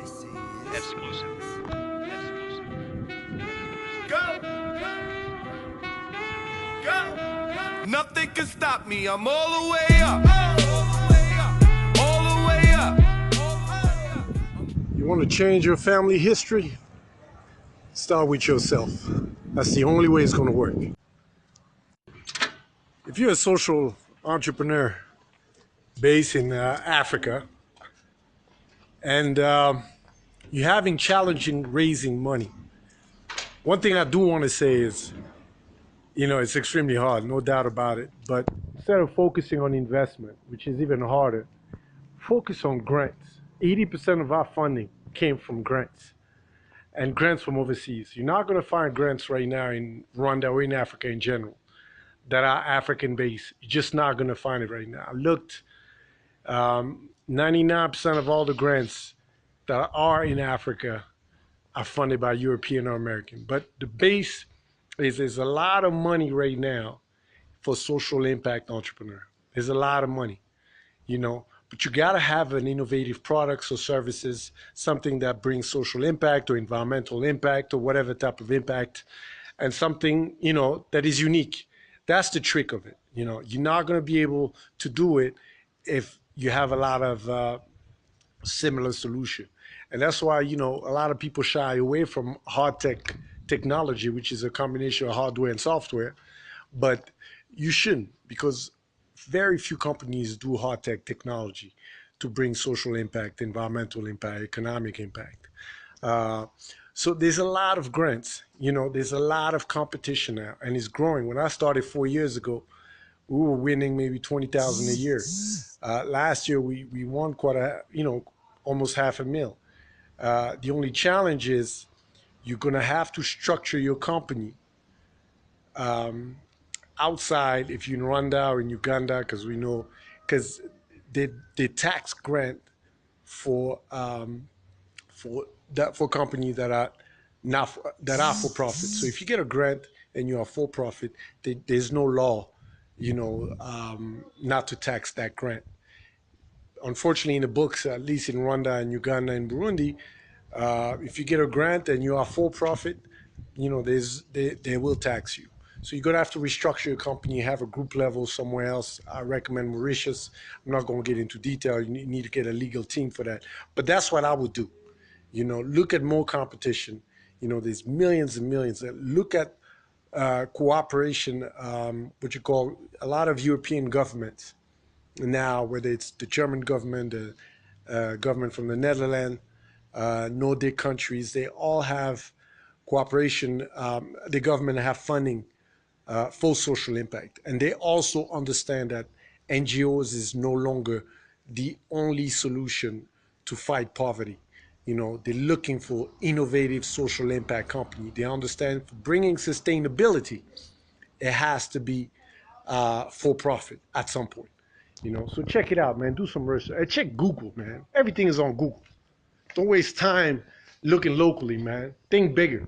Exclusive. Exclusive. Go! Go! Nothing can stop me. I'm all the way up. All the way up. You want to change your family history? Start with yourself. That's the only way it's going to work. If you're a social entrepreneur based in Africa and you're having challenge in raising money, one thing I do want to say is, it's extremely hard, no doubt about it. But instead of focusing on investment, which is even harder, focus on grants. 80% of our funding came from grants and grants from overseas. You're not going to find grants right now in Rwanda or in Africa in general that are African based. You're just not going to find it right now. I looked, 99% of all the grants that are in Africa are funded by European or American. But the base is there's a lot of money right now for social impact entrepreneur. There's a lot of money, but you got to have an innovative products or services, something that brings social impact or environmental impact or whatever type of impact, and something, that is unique. That's the trick of it. You're not going to be able to do it if you have a lot of similar solution. And that's why, a lot of people shy away from hard tech technology, which is a combination of hardware and software. But you shouldn't, because very few companies do hard tech technology to bring social impact, environmental impact, economic impact. So there's a lot of grants, there's a lot of competition now, and it's growing. When I started 4 years ago, we were winning maybe 20,000 a year. Last year we won quite almost $500,000. The only challenge is you're going to have to structure your company outside, if you're in Rwanda or in Uganda, because they tax grant for companies that are not that are for profit. So if you get a grant and you are for profit, there's no law, not to tax that grant. Unfortunately, in the books, at least in Rwanda and Uganda and Burundi, if you get a grant and you are for profit, they will tax you. So you're going to have to restructure your company, have a group level somewhere else. I recommend Mauritius. I'm not going to get into detail. You need to get a legal team for that. But that's what I would do. Look at more competition. There's millions and millions. Look at cooperation, what you call a lot of European governments now, whether it's the German government, the government from the Netherlands, Nordic countries, they all have cooperation. The government have funding for social impact. And they also understand that NGOs is no longer the only solution to fight poverty. They're looking for innovative social impact company. They understand for bringing sustainability, it has to be for profit at some point. So check it out, man. Do some research. Check Google, man. Everything is on Google. Don't waste time looking locally, man. Think bigger.